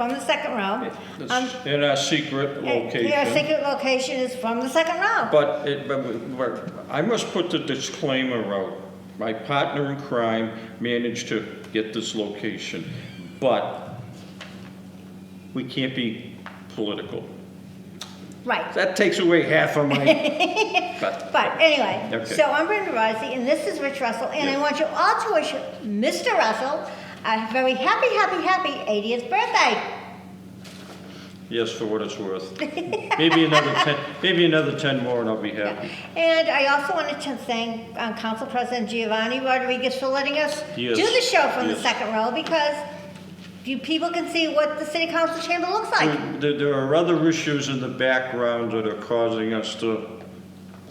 from the second row. It's in our secret location. Our secret location is from the second row. But I must put the disclaimer out. My partner in crime managed to get this location, but we can't be political. Right. That takes away half of my... But anyway, Okay. so I'm Brenda Rozzi, and this is Rich Russell, and I want you all to wish Mr. Russell a very happy 80th birthday. Yes, for what it's worth. Maybe another 10 more and I'll be happy. And I also wanted to thank Council President Giovanni Rodriguez for letting us Yes. do the show from the Yes. second row, because you people can see what the city council chamber looks like. There are other issues in the background that are causing us to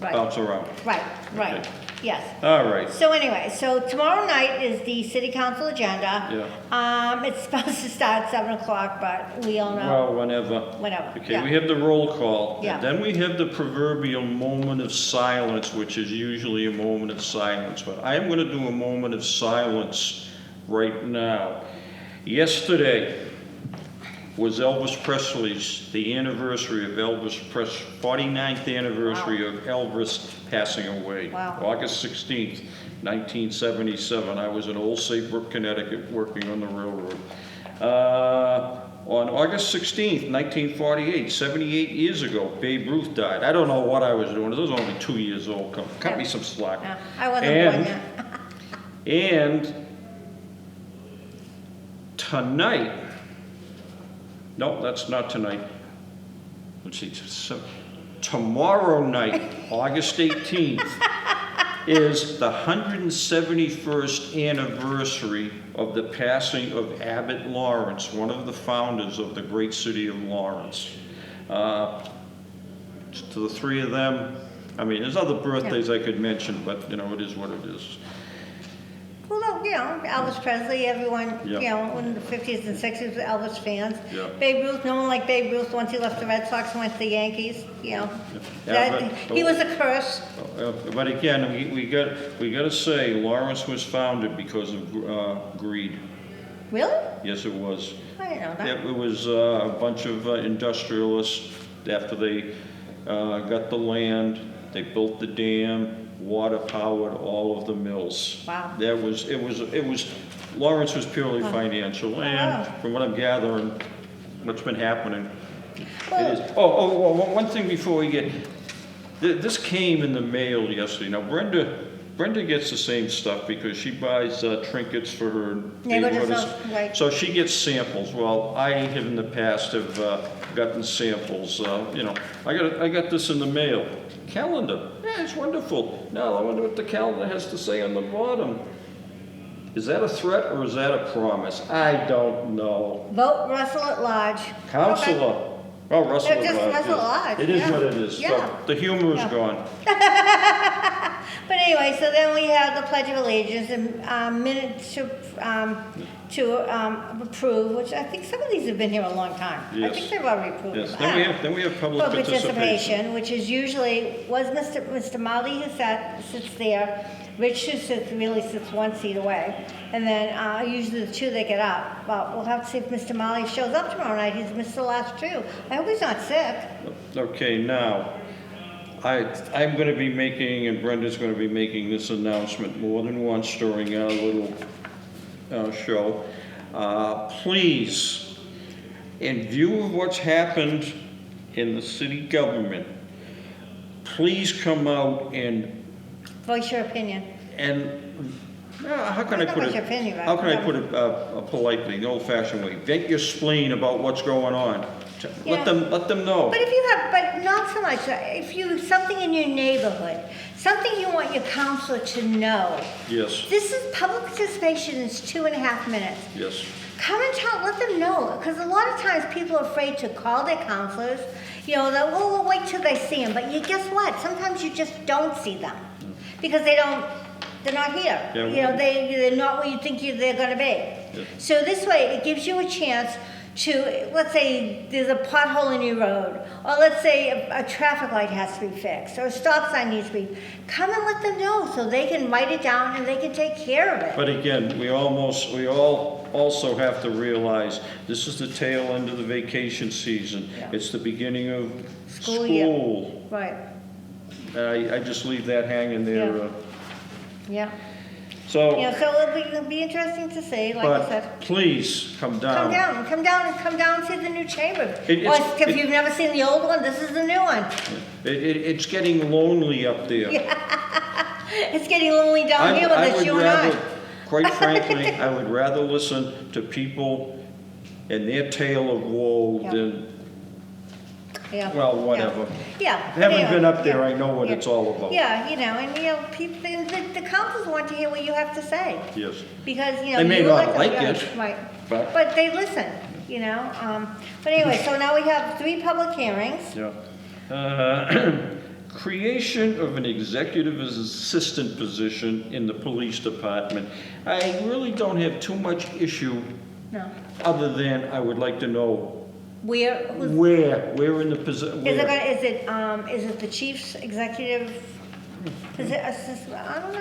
Right. bounce around. Right, Okay. yes. All right. So anyway, so tomorrow night is the city council agenda. Yeah. It's supposed to start at 7 o'clock, but we all know. Well, whenever. Whenever, Okay, yeah. we have the roll call. Yeah. And then we have the proverbial moment of silence, which is usually a moment of silence. But I am going to do a moment of silence right now. Yesterday was Elvis Presley's, the anniversary of Elvis Presley, 49th anniversary of Elvis passing away. Wow. August 16th, 1977. I was in Old Saybrook, Connecticut, working on the railroad. On August 16th, 1948, 78 years ago, Babe Ruth died. I don't know what I was doing. I was only 2 years old. Cut me some slack. Yeah, I wasn't born yet. And tonight, no, that's not tonight. Let's see, so tomorrow night, August 18th, is the 171st anniversary of the passing of Abbott Lawrence, one of the founders of the great city of Lawrence. To the three of them, I mean, there's other birthdays I could mention, but, you know, it is what it is. Well, you know, Elvis Presley, everyone, Yeah. you know, in the 50s and 60s were Elvis fans. Yeah. Babe Ruth, no one liked Babe Ruth once he left the Red Sox and went to the Yankees, you know. Yeah, That, but- he was a curse. But again, we got to say, Lawrence was founded because of greed. Really? Yes, it was. I didn't know that. It was a bunch of industrialists. After they got the land, they built the dam, water powered all of the mills. Wow. It was. Lawrence was purely financial, and Wow. from what I'm gathering, what's been happening, Well- it is. Oh, one thing before we get. This came in the mail yesterday. Now, Brenda gets the same stuff because she buys trinkets for her Neighborhood, neighborhood. right. So she gets samples. Well, I have in the past have gotten samples. You know, I got this in the mail. Calendar. Yeah, it's wonderful. Now, I wonder what the calendar has to say on the bottom. Is that a threat or is that a promise? I don't know. Vote Russell at large. Counselor. Okay. Oh, Russell Just at large, Russell yes. at large, It is yeah. what it is. Yeah. So the humor is Yeah. gone. But anyway, so then we have the Pledge of Allegiance and minutes to approve, which I think some of these have been here a long time. I Yes. think they've already approved Yes. them. Then we have public Public participation. participation, which is usually, was Mr. Marley who sits there, Rich who really sits one seat away, and then usually the two that get up. But we'll have to see if Mr. Marley shows up tomorrow night. He's missed the last two. I hope he's not sick. Okay, now, I'm going to be making, and Brenda's going to be making this announcement more than once during our little show. Please, in view of what's happened in the city government, please come out and Voice your opinion. how can I Not put voice it? your opinion, right? How can I put it politely, the old-fashioned way? Vent your spleen about what's going on. Let Yeah. them know. But if you have, but not so much, if you, something in your neighborhood, something you want your counselor to know. Yes, This is, public participation is 2.5 minutes. yes. Come and let them know, because a lot of times people are afraid to call their counselors. You know, we'll wait till they see them, but guess what? Sometimes you just don't see them, because they're not here. Yeah, You know, they're not where you think they're gonna be. Yeah. So this way, it gives you a chance to, let's say there's a pothole in your road, or let's say a traffic light has to be fixed, or a stop sign needs to be, come and let them know so they can write it down and they can take care of it. But again, we all also have to realize, this is the tail end of the vacation season. Yeah. It's the beginning of School year. school. Right, I just leave that hanging there. Yeah. yeah. So, Yeah, so it'll be interesting to see, like I said. but please come down. Come down and see the new chamber. It- Or it's- if you've never seen the old one, this is the new one. It's getting lonely up there. It's getting lonely down here with it's you and I. Quite frankly, I would rather listen to people and their tale of woe Yeah. than, Yeah. well, whatever. Yeah. Having anyway, been up there, yeah, I know what yeah. it's all about. Yeah, and people, the councils want to hear what you have to say. Yes. Because, They may you not them, like yeah, it, Right. but- But they listen, But anyway, so now we have 3 public hearings. Yeah. Creation of an executive assistant position in the police department. I really don't have too much issue, No. other than I would like to know Who's where in the position. Is it the chief's executive assistant? I don't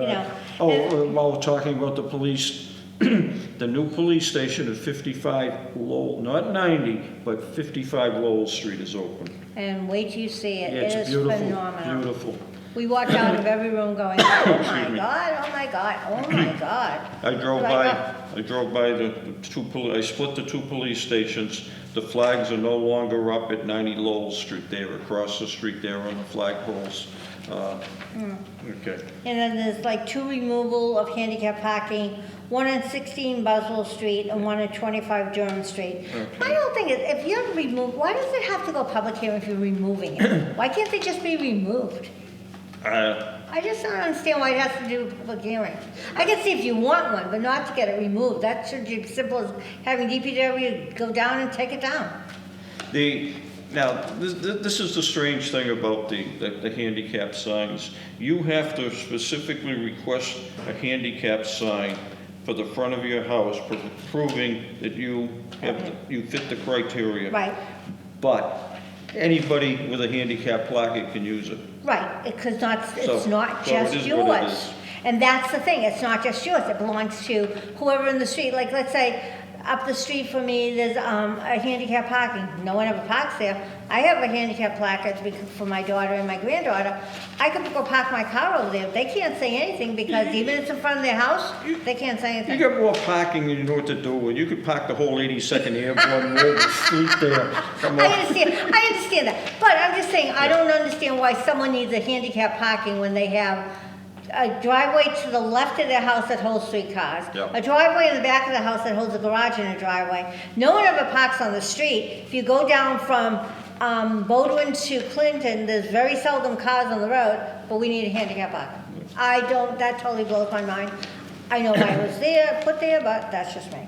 know. While we're talking about the police, the new police station at 55 Lowell, not 90, but 55 Lowell Street is open. And wait till you see it. Yeah, It it's is beautiful, phenomenal. beautiful. We walked out of every room going, oh my me. God, oh my God, oh my God. I drove Like, by the I split the 2 police stations. The flags are no longer up at 90 Lowell Street. They're across the street there on the flagpoles. Okay. And then there's like 2 removal of handicap parking, one on 16 Buswell Street and one at 25 Durham Street. My whole thing is, if you're removed, why does it have to go public hearing if you're removing it? Why can't they just be removed? I just don't understand why it has to do with public hearing. I can see if you want one, but not to get it removed. That should be as simple as having DPW go down and take it down. Now, this is the strange thing about the handicap signs. You have to specifically request a handicap sign for the front of your house, proving that you fit the criteria. Right, But anybody with a handicap placard can use it. right, because it's not So just it is what it yours. is. And that's the thing, it's not just yours, it belongs to whoever in the street. Like, let's say, up the street from me, there's a handicap parking. No one ever parks there. I have a handicap placard for my daughter and my granddaughter. I could go park my car over there. They can't say anything because even if it's in front of their house, they can't say You anything. got more parking than you know what to do with. You could park the whole 82nd Airborne Road Street there. Come I on. understand that. But I'm just saying, I don't understand why someone needs a handicap parking when they have a driveway to the left of their house that holds 3 cars, Yeah. a driveway in the back of the house that holds a garage and a driveway. No one ever parks on the street. If you go down from Baldwin to Clinton, there's very seldom cars on the road, but we need a handicap parking. That totally blows my mind. I know why it was there, put there, but that's just me.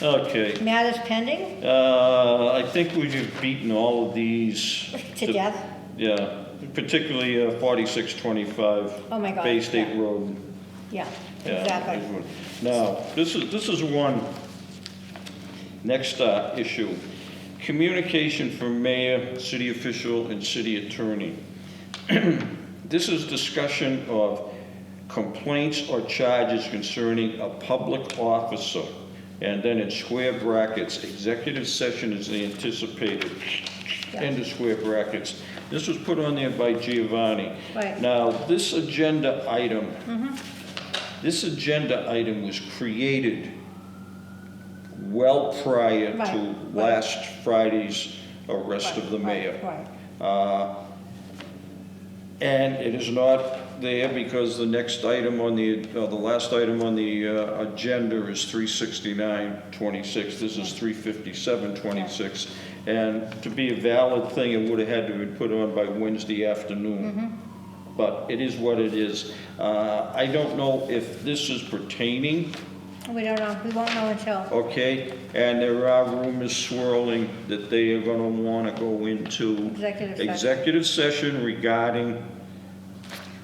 Okay. Matters pending I think we've beaten all of these. to death. Yeah, particularly 4625. Oh my God, Bay State yeah. Road. Yeah, Yeah, exactly. this one. Now, this is one, next issue. Communication from mayor, city official, and city attorney. This is discussion of complaints or charges concerning a public officer. And then in square brackets, executive session is anticipated. Yeah. End of square brackets. This was put on there by Giovanni. Right. Now, this agenda item, this agenda item was created well prior Right, to right. last Friday's arrest of the Right, mayor. Right. And it is not there because the next item on the last item on the agenda is 36926. This is 35726. And to be a valid thing, it would have had to be put on by Wednesday afternoon. But it is what it is. I don't know if this is pertaining, We don't know. We won't know until. okay? And there are rumors swirling that they are gonna wanna go into Executive session. executive session regarding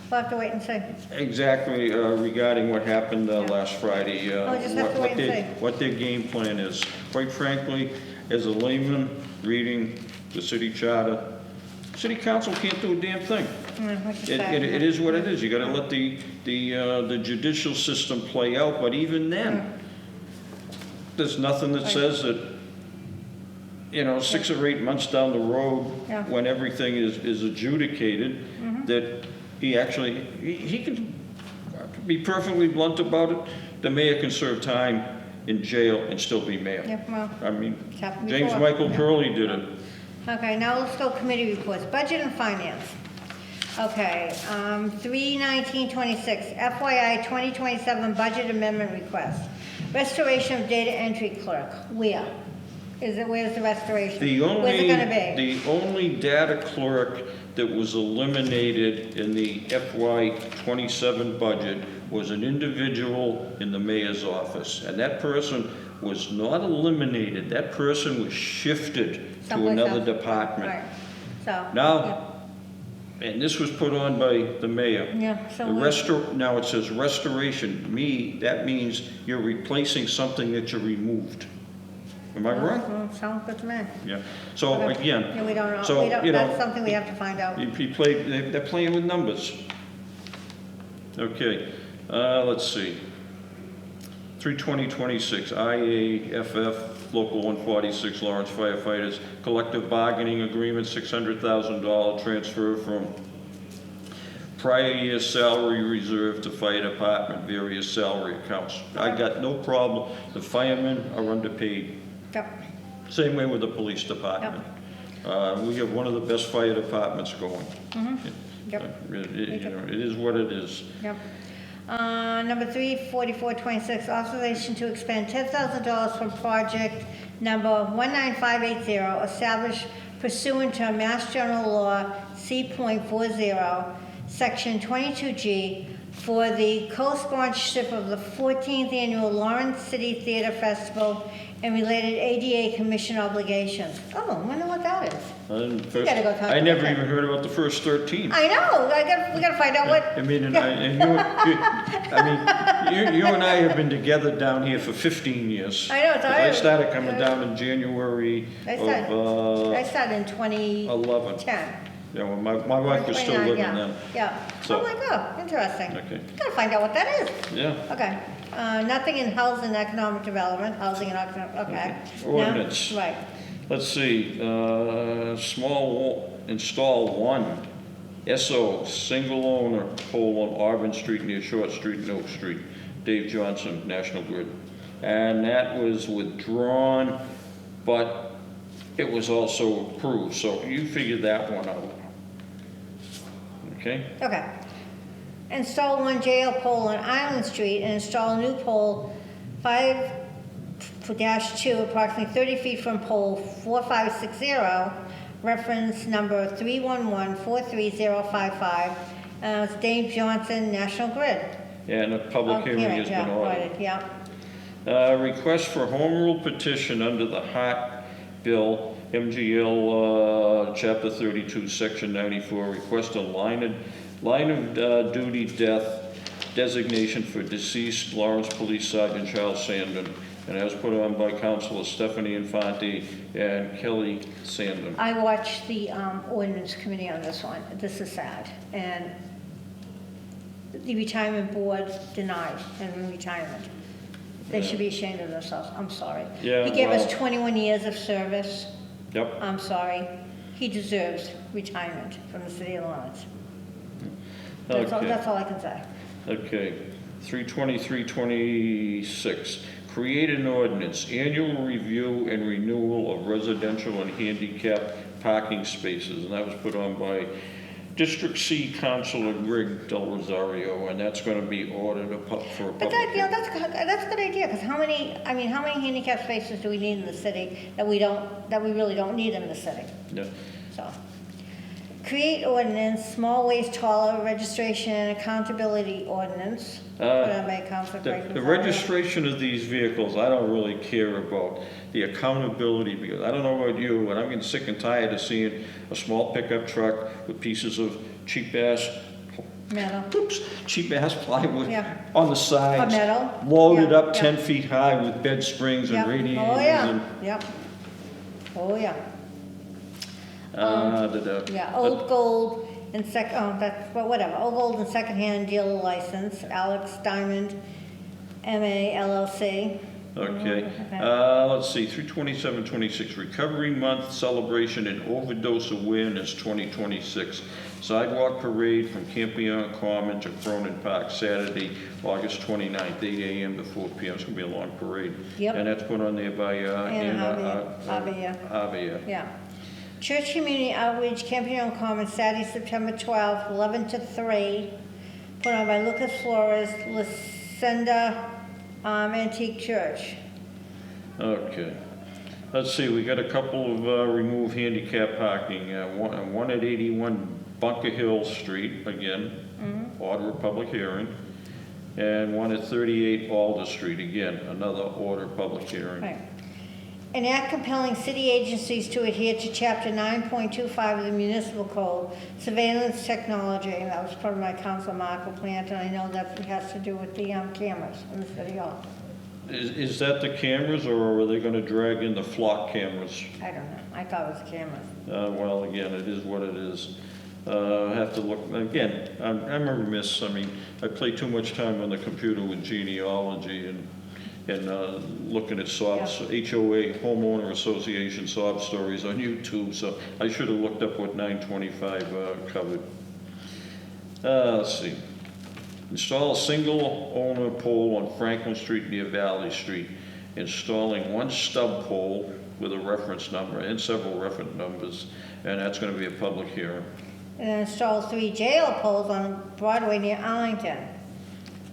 We'll have to wait and see. exactly regarding what happened last Friday. We'll just have to wait and see. What their game plan is. Quite frankly, as a layman reading the city charter, city council can't do a damn thing. Which is It sad. is what it is. You gotta let the judicial system play out, but even then, there's nothing that says that, 6 or 8 months down the road, Yeah. when everything is adjudicated, that he can be perfectly blunt about it. The mayor can serve time in jail and still be mayor. Yeah, well, I mean, it's happened James before. Michael Curley did it. Okay, now let's go committee reports, budget and finance. Okay, 3/19/26, FYI 2027 budget amendment request. Restoration of data entry clerk, where's the restoration? Where's it gonna be? The only data clerk that was eliminated in the FY '27 budget was an individual in the mayor's office. And that person was not eliminated, that person was shifted to Someplace another else. department. Right, so. Now, and this was put on by the mayor. Yeah, so. Now it says restoration, that means you're replacing something that you removed. Am I wrong? Sounds good to me. Yeah, so Okay. again. Yeah, we don't know, so, that's something we have to find out. They're playing with numbers. Okay, let's see. 3/20/26, IAFF, Local 146, Lawrence firefighters, collective bargaining agreement, $600,000 transfer from prior year salary reserve to fire department, various salary accounts. I got no problem, the firemen are underpaid. Yep, Same way with the police department. We have one of the best fire departments going. yep, It is what it is. yep. Number 3/44/26, authorization to expend $10,000 from project number 19580, established pursuant to Mass General Law C.40, Section 22G, for the co-sponsorship of the 14th Annual Lawrence City Theater Festival and related ADA Commission obligations. Oh, I wonder what that is. Gotta go talk I to never them. even heard about the first 13. I know, we gotta find out what. I mean, you and I have been together down here for 15 years. I know, it's 'Cause I started coming down in January I of started in 2010. 11. Yeah, well, my wife was still 29, living yeah, then. Yeah. So- Oh my God, interesting. Okay. Gotta find out what that is. Yeah. Okay. Nothing in housing and economic development, housing and economic, okay. No? Ordinance. Right. Let's see, install one SO, single owner pole on Auburn Street near Short Street and Oak Street. Dave Johnson, National Grid. And that was withdrawn, but it was also approved, so you figure that one out. Okay? Okay. Install one jail pole on Island Street and install a new pole 5-2, approximately 30 feet from pole 4560, reference number 311-43055. It's Dave Johnson, National Grid. And a public hearing has been ordered. Yeah. Request for home rule petition under the Hart Bill, MGL, Chapter 32, Section 94, request a line of duty death designation for deceased Lawrence Police Sergeant Charles Sandon, and that was put on by Councilor Stephanie Infante and Kelly Sandon. I watched the ordinance committee on this one. This is sad. And the retirement board denied him in retirement. They should be ashamed of themselves. I'm sorry. Yeah, He gave us well- 21 years of service. Yep. I'm sorry. He deserves retirement from the city of Lawrence. Okay. That's all I can say. Okay, 3/23/26, create an ordinance, annual review and renewal of residential and handicap parking spaces, and that was put on by District C Councilor Greg Del Rosario, and that's gonna be ordered for a But public that, hearing. that's a good idea, because how many handicap spaces do we need in the city that we really don't need in the city? Yeah. So, create ordinance, small waste hauler registration and accountability ordinance. Put on by Councilor Greg The Rosario. registration of these vehicles, I don't really care about. The accountability, because I don't know about you, but I'm getting sick and tired of seeing a small pickup truck with pieces of cheap-ass Metal. Oops, cheap ass plywood Yeah. on the sides. metal. Loaded Yeah, up yeah. 10 feet high with bed springs Yep. and radiators. Oh, yeah, and, yep. Oh, yeah. Yeah, but- old gold and that's, well, whatever, old gold and secondhand dealer license, Alex Diamond, MA LLC. Okay, Okay. let's see, 3/27/26, Recovery Month Celebration and Overdose Awareness 2026. Sidewalk Parade from Campion Common to Cronin Park, Saturday, August 29th, 8 a.m. to 4 p.m. It's gonna be a long parade. Yep. And that's put on there by Anna Javier. Javier. Yeah. Church Community Outreach, Campion Commons, Saturday, September 12th, 11 to 3, put on by Lucas Flores, Lucinda Antique Church. Okay. Let's see, we got a couple of remove handicap parking. One at 81 Bunker Hill Street, again, order of public hearing. And one at 38 Alder Street, again, another order of public hearing. Right. Enact compelling city agencies to adhere to Chapter 9.25 of the Municipal Code, Surveillance Technology, and that was part of my Council Marco plant, and I know that has to do with the cameras in the city hall. Is that the cameras, or are they gonna drag in the flock cameras? I don't know, I thought it was cameras. Well, again, it is what it is. I have to look, again, I'm remiss, I mean, I play too much time on the computer with genealogy and looking at sobs, HOA, homeowner association sob stories on YouTube, so I should have looked up what 925 covered. Let's see. Install a single owner pole on Franklin Street near Valley Street. Installing one stub pole with a reference number and several reference numbers, and that's gonna be a public hearing. And then install 3 jail poles on Broadway near Arlington,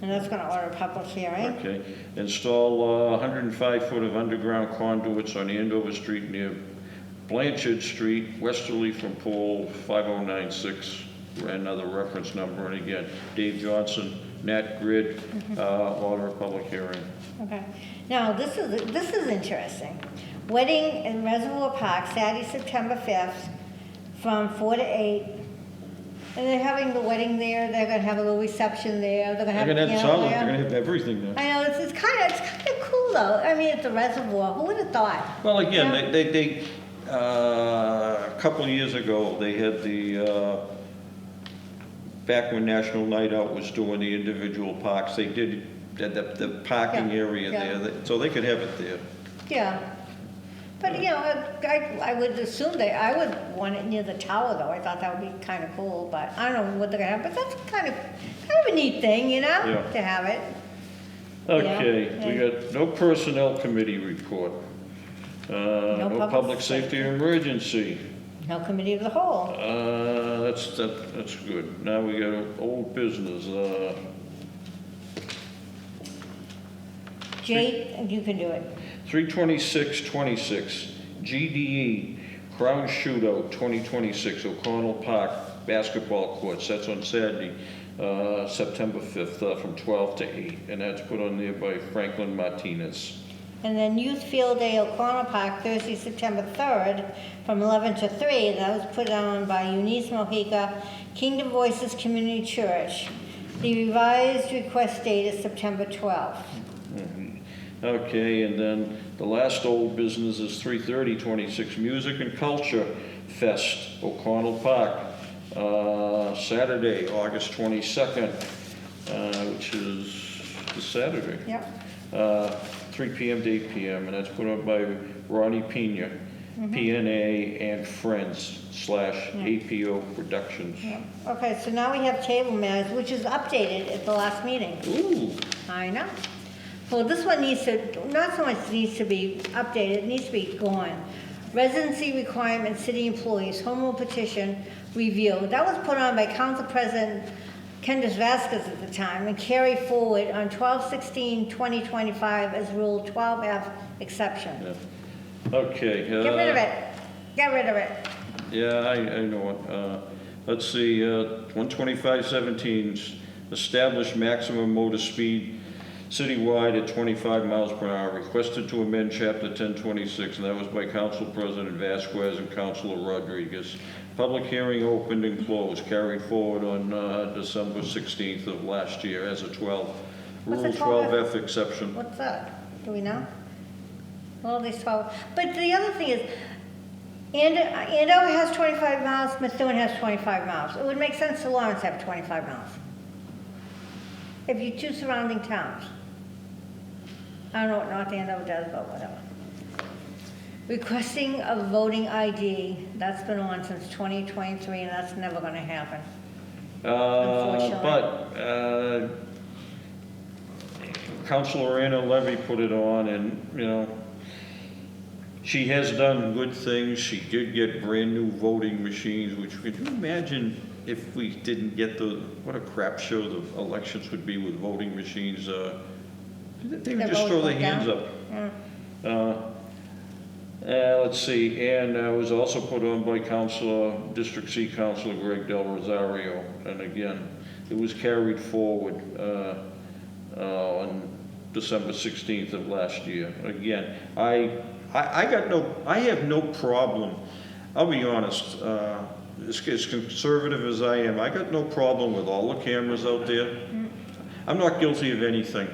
and that's gonna order a public hearing. Okay. Install 105 foot of underground conduits on Andover Street near Blanchard Street, westerly from pole 5096, another reference number, and again, Dave Johnson, Nat Grid, order of public hearing. Okay. Now, this is interesting. Wedding in Reservoir Park, Saturday, September 5th, from 4 to 8. And they're having the wedding there, they're gonna have a little reception there, they're gonna have They're gonna have, piano sound like there. they're gonna have everything there. I know, it's kind of cool though. I mean, it's a reservoir, who would have thought? Well, again, Yeah. they a couple of years ago, they had the, back when National Night Out was doing the individual parks, they did the parking Yeah, area yeah. there, so they could have it there. Yeah. But, you know, I would assume I would want it near the tower though. I thought that would be kind of cool, but I don't know what they're gonna have, but that's kind of a neat thing, you know, Yeah. to have it. Okay, Yeah. we got no personnel committee report. No public public safety or emergency. No committee of the whole. That's good. Now we got old business. Jake, you can do it. 3/26/26, GDE Crown Shootout 2026, O'Connell Park Basketball Courts. That's on Saturday, September 5th, from 12 to 8. And that's put on there by Franklin Martinez. And then Youth Field Day, O'Connell Park, Thursday, September 3rd, from 11 to 3. That was put on by Eunice Mojica, Kingdom Voices Community Church. The revised request date is September 12th. Okay, and then the last old business is 3/30/26, Music and Culture Fest, O'Connell Park, Saturday, August 22nd, which is this Saturday. Yep. 3 p.m. to 8 p.m., and that's put on by Ronnie Pena, PNA and Friends /APO Productions. Yep. Okay, so now we have table matters, which is updated at the last meeting. Ooh, I know. Well, this one needs to, not so much needs to be updated, it needs to be gone. Residency requirement, city employees, home rule petition review. That was put on by Council President Candace Vasquez at the time and carried forward on 12/16/2025 as Rule 12F exception. yeah. Okay. Get rid of it. Get rid of it. Yeah, I know it. Let's see, 12517, establish maximum motor speed citywide at 25 miles per hour, requested to amend chapter 1026, and that was by Council President Vasquez and Councilor Rodriguez. Public hearing opened and closed, carried forward on December 16th of last year as a 12. What's Rule a 12F? 12F exception. What's that? Do we know? Well, these 12, but the other thing is, Andover has 25 miles, Methuen has 25 miles. It would make sense to Lawrence have 25 miles. If you two surrounding towns. I don't know what North Andover does, but whatever. Requesting a voting ID, that's been on since 2023, and that's never gonna happen. But Councilor Anna Levy put it on, and, you know, she has done good things. She did get brand-new voting machines, which, could you imagine if we didn't get what a crap show the elections would be with voting machines? They would just throw their hands up. Yeah. Let's see, and it was also put on by District C Councilor Greg Del Rosario, and again, it was carried forward on December 16th of last year. Again, I have no problem, I'll be honest, as conservative as I am, I got no problem with all the cameras out there. I'm not guilty of anything.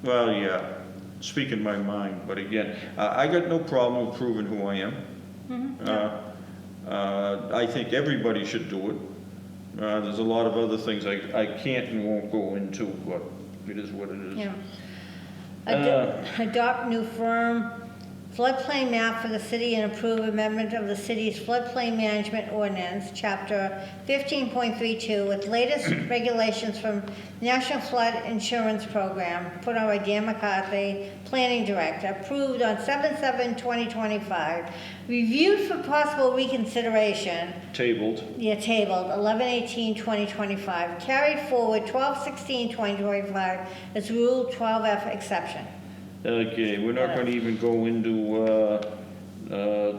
Well, yeah, speaking my mind, but again, I got no problem with proving who I am. I think everybody should do it. There's a lot of other things I can't and won't go into, but it is what it is. Yeah. Adopt new firm floodplain map for the city and approve amendment of the city's floodplain management ordinance, chapter 15.32, with latest regulations from National Flood Insurance Program, put on by Dan McCarthy, Planning Director, approved on 7/7/2025, reviewed for possible reconsideration. Tabled. Yeah, tabled, 11/18/2025, carried forward 12/16/2025 as Rule 12F exception. Okay, we're not going to even go into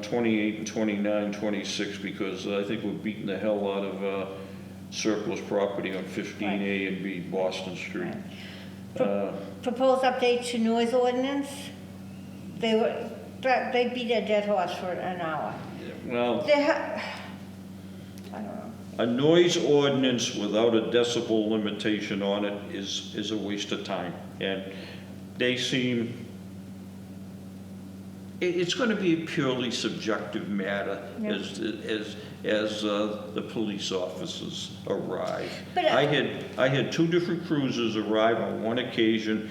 28 and 29, 26, because I think we're beating the hell out of surplus property on 15A and B Boston Street. Proposed update to noise ordinance. They beat a dead horse for an hour. Well, I don't know. a noise ordinance without a decibel limitation on it is a waste of time. And they seem, it's going to be a purely subjective matter as the police officers arrive. But, I had two different cruisers arrive on one occasion.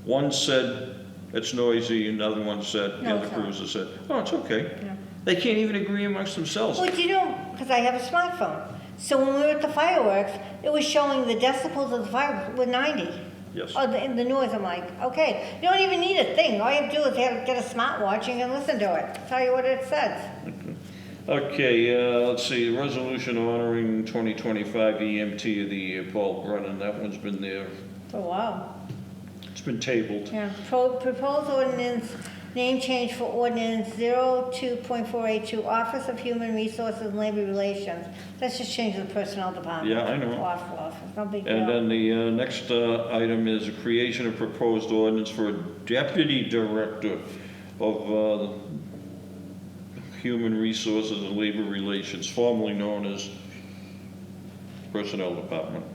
One said it's noisy, another one said, the other cruiser said, oh, it's okay. Yeah. They can't even agree amongst themselves. Well, you know, because I have a smartphone. So when we were at the fireworks, it was showing the decibels of the fireworks were 90. Yes. Oh, the noise, I'm like, okay, you don't even need a thing. All you have to do is get a smartwatch and listen to it. Tell you what it says. Okay, let's see, resolution honoring 2025 EMT of the year, Paul Brennan. That one's been there. For a while. It's been tabled. Yeah. Proposed ordinance, name change for ordinance 02.482, Office of Human Resources and Labor Relations. Let's just change the personnel department. Yeah, I know. Office, no big deal. And then the next item is a creation of proposed ordinance for a deputy director of Human Resources and Labor Relations, formerly known as Personnel Department.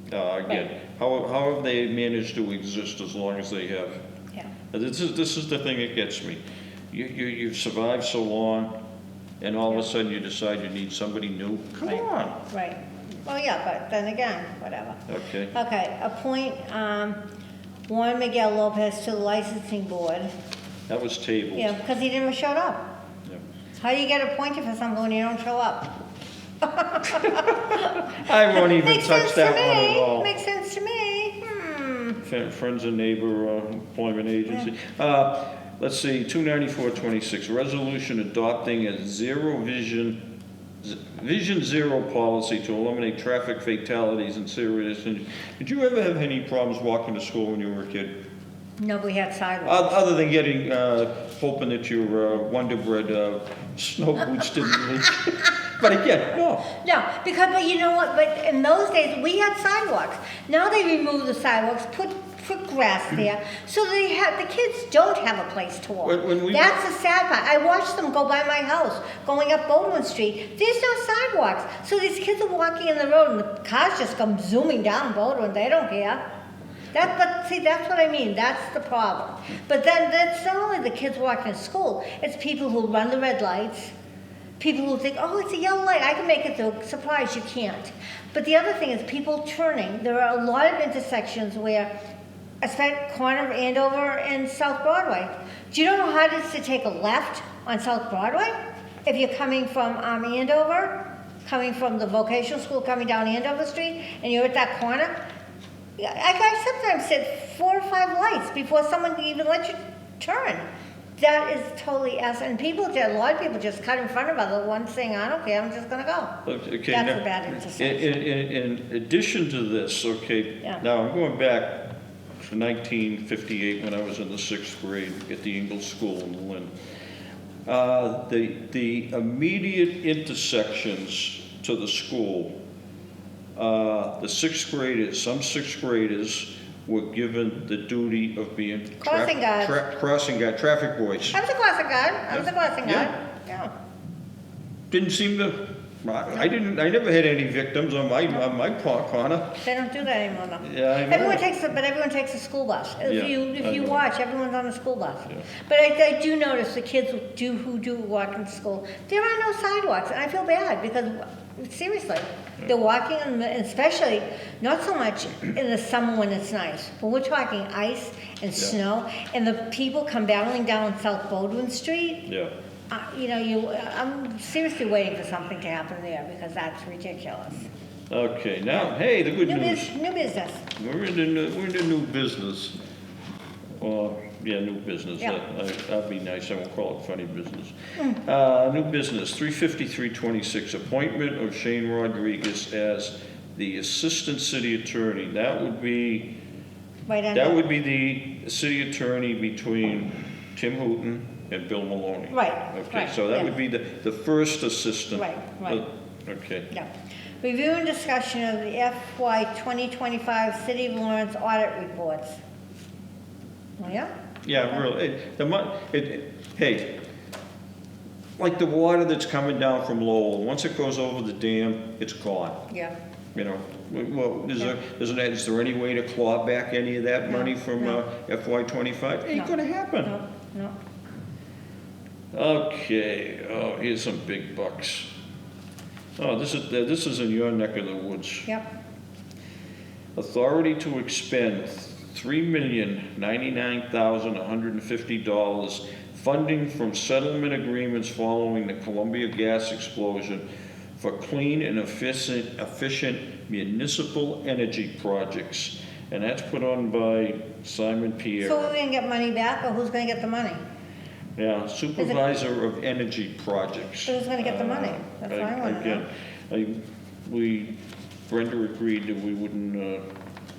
Again, how have they managed to exist as long as they have? Yeah. This is the thing that gets me. You've survived so long, and all of a sudden you decide you need somebody new. Come on. Right. Well, yeah, but then again, whatever. Okay. Okay, appoint Juan Miguel Lopez to the licensing board. That was tabled. Yeah, because he never showed up. Yep. How do you get appointed for something when you don't show up? I won't even Makes touch sense that to one me. at all. Makes sense to me. Friends and Neighbor Employment Agency. Let's see, 29426, resolution adopting a Vision Zero policy to eliminate traffic fatalities and serious injuries. Did you ever have any problems walking to school when you were a kid? Nobody had sidewalks. Other than hoping that your Wonder Bread snow boots didn't leak. But again, no. No, because, but you know what, but in those days, we had sidewalks. Now they remove the sidewalks, put grass there, so the kids don't have a place to walk. That's the sad part. I watched them go by my house, going up Baldwin Street. There's no sidewalks. So these kids are walking in the road and the cars just come zooming down Baldwin. They don't care. But see, that's what I mean. That's the problem. But then that's not only the kids walking to school, it's people who run the red lights, people who think, oh, it's a yellow light, I can make it through. Surprise, you can't. But the other thing is people turning. There are a lot of intersections where, especially corner of Andover and South Broadway. Do you know how hard it is to take a left on South Broadway? If you're coming from Andover, coming from the vocational school, coming down Andover Street, and you're at that corner, I sometimes sit 4 or 5 lights before someone can even let you turn. That is totally and a lot of people just cut in front of other ones saying, I don't care, I'm just gonna go. Okay, That's now, a bad intersection. in addition to this, okay, Yeah. now I'm going back to 1958 when I was in the 6th grade at the Ingalls School in Lynn. The immediate intersections to the school, the 6th graders, some 6th graders were given the duty of being Crossing guards. traffic boys. I was a crossing guard. Yeah. Yeah. Didn't seem to, I never had any victims on my corner. They don't do that anymore, no. Yeah, I know. Everyone takes a school bus. Yeah, If you I know. watch, everyone's on a school bus. Yeah. But I do notice the kids who do walk into school, there are no sidewalks, and I feel bad because, seriously, they're walking, especially, not so much in the summer when it's nice, but we're talking ice and snow, and the people come barreling down South Baldwin Street. Yeah. I'm seriously waiting for something to happen there because that's ridiculous. Okay, now, hey, the good news. New business. We're in the new business. New business. Yeah. That'd be nice. I won't call it funny business. New business, 35326, appointment of Shane Rodriguez as the assistant city attorney. That would be the city attorney between Tim Hooton and Bill Maloney. Right. Okay, right, so that yeah. would be the first assistant. Right. Okay. Yeah. Review and discussion of the FY 2025 City of Lawrence audit reports. Oh, yeah? Yeah, really. Hey, like the water that's coming down from Lowell, once it goes over the dam, it's gone. Yeah. You know, well, is there any way to claw back any of that money from FY '25? Ain't gonna happen. No. Okay, here's some big bucks. Oh, this is in your neck of the woods. Yep. Authority to expend $3,099,150 funding from settlement agreements following the Columbia gas explosion for clean and efficient municipal energy projects. And that's put on by Simon Pierre. So we're gonna get money back, or who's gonna get the money? Yeah, supervisor of energy projects. So who's gonna get the money? That's what I wanna know. Brenda agreed that we wouldn't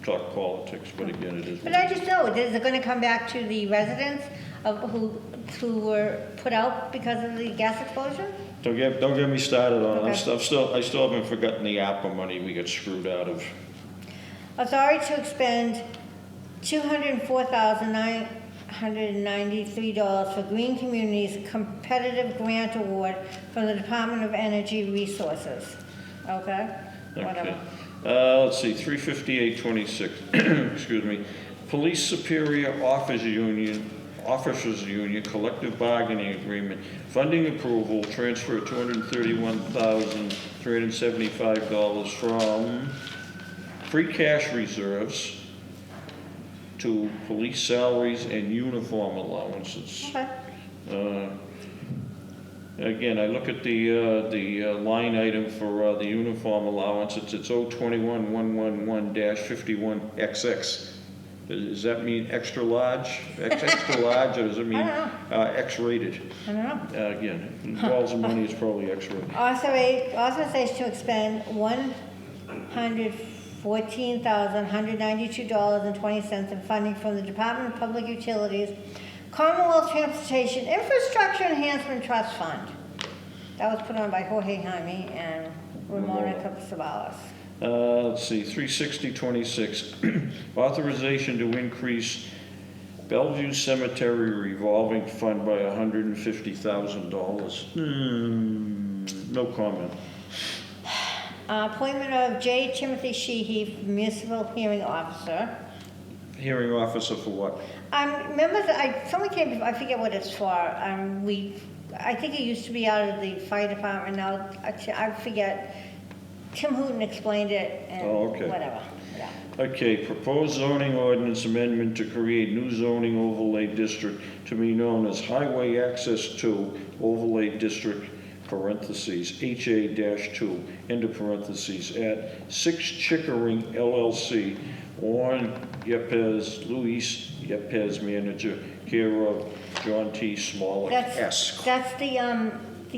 talk politics, but again, it is. But I just know, is it gonna come back to the residents of who were put out because of the gas explosion? Don't get me started on it. Okay. I still haven't forgotten the APA money we got screwed out of. Authority to expend $204,993 for Green Communities Competitive Grant Award from the Department of Energy Resources. Okay? Whatever. Okay. Let's see, 35826, excuse me. Police Superior Officers Union Collective Bargaining Agreement, funding approval, transfer $231,375 from free cash reserves to police salaries and uniform allowances. Okay. Again, I look at the line item for the uniform allowance, it's 021111-51XX. Does that mean extra large? Extra large, or does it mean X-rated? I don't know. Again, involves the money, is probably X-rated. Authorization to expend $114,192.20 in funding from the Department of Public Utilities Commonwealth Transportation Infrastructure Enhancement Trust Fund. That was put on by Jorge Jaime and Ramona Casabalas. Let's see, 36026, authorization to increase Bellevue Cemetery revolving fund by $150,000. No comment. Appointment of J. Timothy Sheehy, municipal hearing officer. Hearing officer for what? Remember, someone came, I forget what it's for. I think it used to be out of the fire department now. I forget. Tim Hooton explained it and whatever. Yeah. Okay, proposed zoning ordinance amendment to create new zoning overlay district to be known as Highway Access 2 Overlay District, parentheses, HA-2, end of parentheses, at 6 Chickering LLC, Warren Yepes, Luis Yepes, manager, care of John T. Smollett, Esq. That's the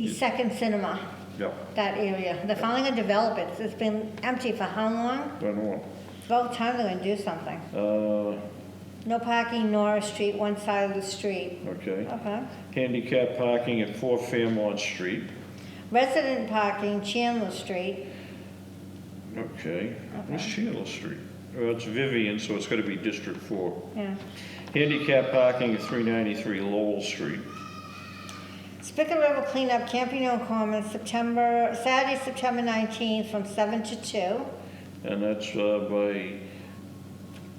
second cinema, Yep. that area. They're finally gonna develop it. It's been empty for how long? I don't know. It's about time they're gonna do something. No parking Norris Street, one side of the street. Okay. Okay. Handicap parking at 4 Fairmont Street. Resident parking, Chandler Street. Okay. Where's Chandler Street? It's Vivian, so it's gotta be District 4. Yeah. Handicap parking at 393 Lowell Street. Spigot River cleanup, Campione Commons, Saturday, September 19th, from 7 to 2. And that's by,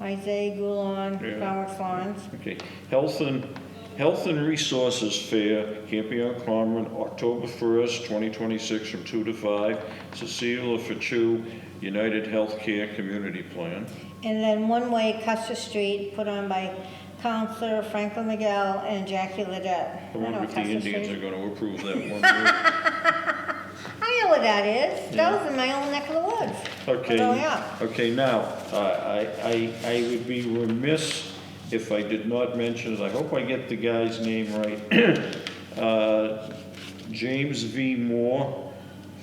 Isaiah Goulon, Yeah. Florence Lawrence. okay, Health and Resources Fair, Campione Common, October 1st, 2026, from 2 to 5. Cecilia Fachu, United Healthcare Community Plan. And then One Way, Custer Street, put on by Counselor Franklin Miguel and Jackie Ledette. I wonder if the Custer Indians Street. are gonna approve that one. I know what that is. Yeah. That was in my own neck of the woods. Okay. Oh, yeah. Okay, now, I would be remiss if I did not mention it. I hope I get the guy's name right. James V. Moore,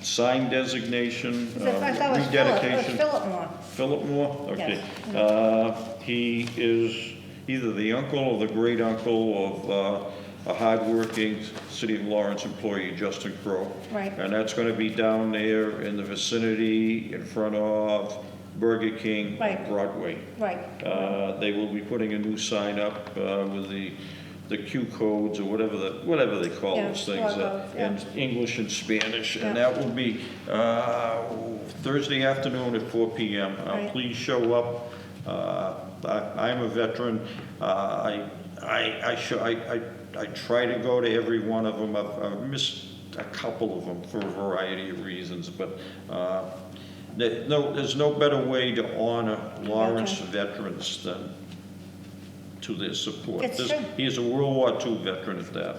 sign designation, I thought it was Philip. It was rededication. Philip Moore. Philip Moore? Okay. Yes. He is either the uncle or the great uncle of a hardworking City of Lawrence employee, Justin Crow. Right. And that's gonna be down there in the vicinity in front of Burger King on Right. Broadway. Right. They will be putting a new sign up with the Q codes or whatever they call Yeah, those things, QR codes, yeah. in English and Spanish. And Yeah. that will be Thursday afternoon at 4 p.m. Right. Please show up. I'm a veteran. I try to go to every one of them. I've missed a couple of them for a variety of reasons, but there's no better way to honor Lawrence veterans than to their support. It's true. He is a World War II veteran at that.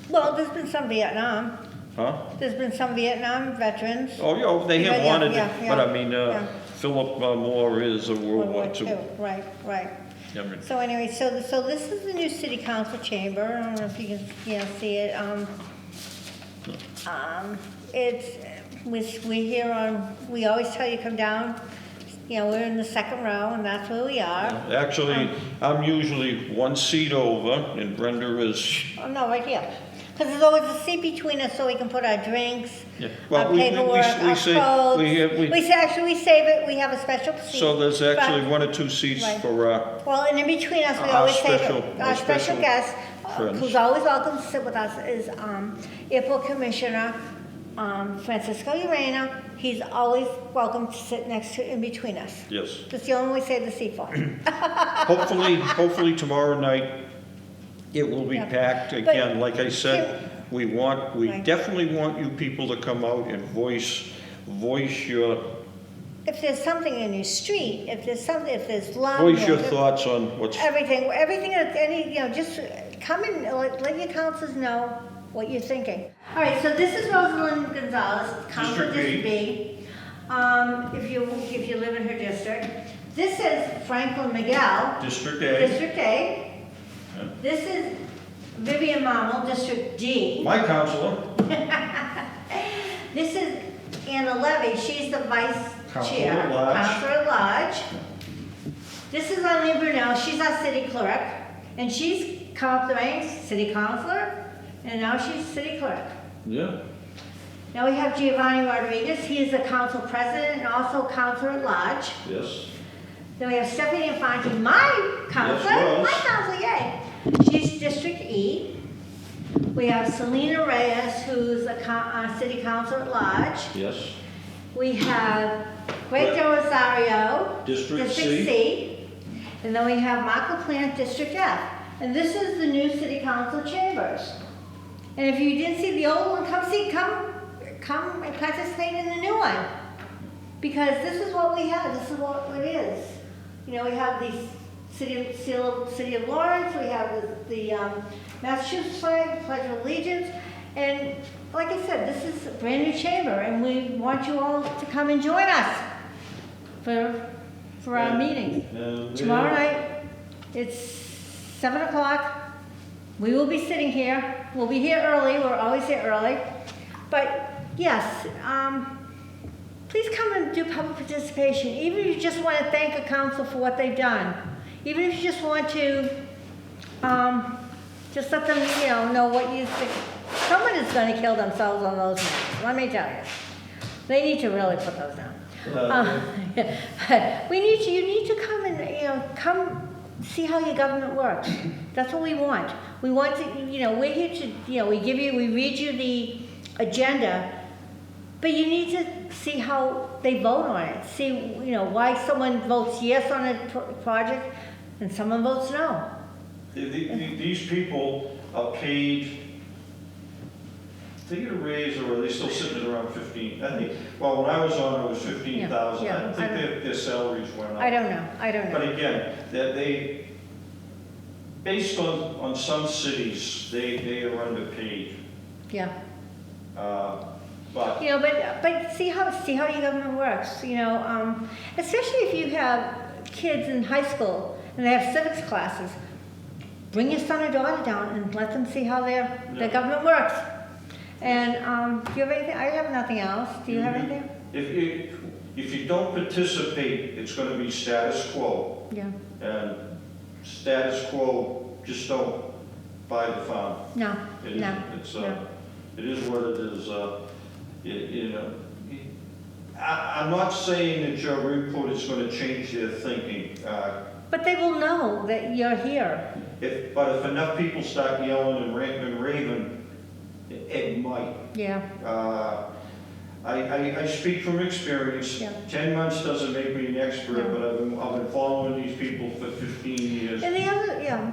Well, there's been some Vietnam. Huh? There's been some Vietnam veterans. Oh, yeah, they have Yeah, wanted yeah, it, yeah, but I mean, yeah. Philip Moore is a World War II. Right, right. I mean, So anyway, so this is the new city council chamber. I don't know if you can, see it. We're here on, we always tell you come down. We're in the second row and that's where we are. actually, I'm usually one seat over, and Brenda is. Oh, no, right here. Because there's always a seat between us so we can put our drinks, Yeah. our Well, paperwork, our say- codes. we- We save it, we have a special seat. So there's actually but- one or two seats Right. for, Well, and in between us, we Our always say, special- that our our special special guest, friends. who's always welcome to sit with us, is Airport Commissioner Francisco Urena. He's always welcome to sit next to, in between us. yes. That's the only way we save the seat for. Hopefully tomorrow night, it will be Yeah. packed. But- Again, like I said, we Right. definitely want you people to come out and voice your, If there's something in your street, if there's love. voice your thoughts on what's, Everything that's just come and let your counselors know what you're thinking. All right, so this is Rosalind Gonzalez, Counselor District District B. If you live in her district. This is Franklin Miguel, District A. District A. This is Vivian Marmol, District D. My counselor. This is Anna Levy, she's the vice Counselor chair. at large. Counselor at large. This is Eileen Brunel, she's our city clerk, and she's come up the ranks, city councilor, and now she's city clerk. Yeah. Now we have Giovanni Rodriguez, he is the council president and also councilor at large. Yes. Then we have Stephanie Infanti, my counselor, Yes, my Rose. counselor, yay. She's District E. We have Selena Reyes, who's a city councilor at large. Yes. We have Greg Del Rosario, District C. And then we have Mark LaPlante, District F. And this is the new city council chambers. And if you didn't see the old one, come and participate in the new one. Because this is what we have, this is what it is. You know, we have the City of Lawrence, we have the Massachusetts flag, Pledge of Allegiance, and like I said, this is a brand new chamber, and we want you all to come and join us for our meetings. Tomorrow night, it's 7 o'clock. We will be sitting here. We'll be here early. We're always here early. But yes, please come and do public participation. Even if you just want to thank a council for what they've done. Even if you just want to just let them, know what you think. Someone is going to kill themselves on those nights. Let me tell you. They need to really put those down. But you need to come and, come see how your government works. That's what we want. We want to, we're here to, we read you the agenda, but you need to see how they vote on it. See, why someone votes yes on a project and someone votes no. These people are paid, they get a raise, or are they still sitting at around 15? I think, well, when I was on, it was 15,000. Yeah, I don't think their salaries went up. I don't know. But again, that based on some cities, they are underpaid. Yeah. But But see how your government works. Especially if you have kids in high school and they have civics classes, bring your son or daughter down and let them see how their government works. And do you have anything? I have nothing else. Do you have anything? If you don't participate, it's going to be status quo. Yeah. And status quo, just don't buy the farm. No. It is, No. it is what it is. I'm not saying that your input is going to change their thinking. But they will know that you're here. But if enough people start yelling and ranting and raving, it might. Yeah. I speak from experience. Yeah. 10 months doesn't make me an expert, No. but I've been following these people for 15 years. And the other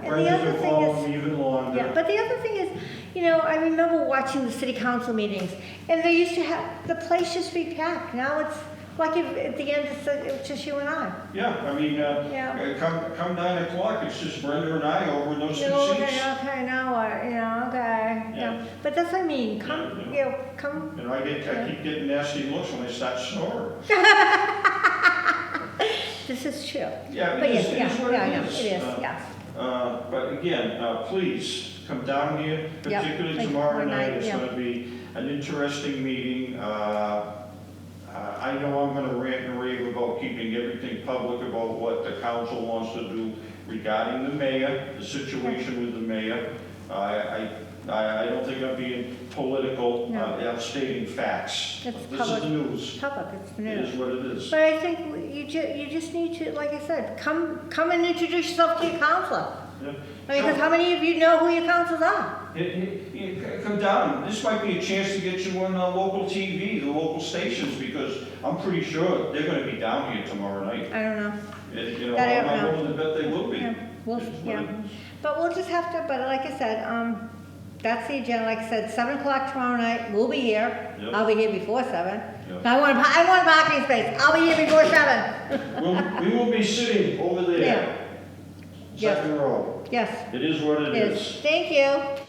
Brenda's been thing following is, me even longer. yeah. But the other thing is, I remember watching the city council meetings, and they used to have the place just be packed. Now it's like at the end, it's just you and I. Yeah, I mean, come 9 o'clock, it's just Brenda and I over in those two seats. Okay, now what? Okay. Yeah. But that's what I mean. Come. And I keep getting nasty looks when I start snoring. This is true. Yeah, But it yes, is what I it know. is. It is. Yeah. But again, please come down here, particularly like tomorrow one night. night, It's yeah. going to be an interesting meeting. I know I'm going to rant and rave about keeping everything public about what the council wants to do regarding the mayor, the situation with the mayor. I don't think I'm being political. No. I'm stating facts. It's This public. is the news. Public. It's It news. is what it is. But I think you just need to, like I said, come and introduce yourself to your counselor. Yeah. Because how many of you know who your counselors are? Come down. This might be a chance to get you on local TV, the local stations, because I'm pretty sure they're going to be down here tomorrow night. I don't know. I'm not willing to bet they will be. Yeah, But we'll just have to. But like I said, that's the agenda. Like I said, 7 o'clock tomorrow night. We'll be here. Yep. I'll be here before 7. Yep. I want a parking space. I'll be here before 7. We will be sitting over there. Yeah. Yes. Second row. Yes. It is what it is. Thank you.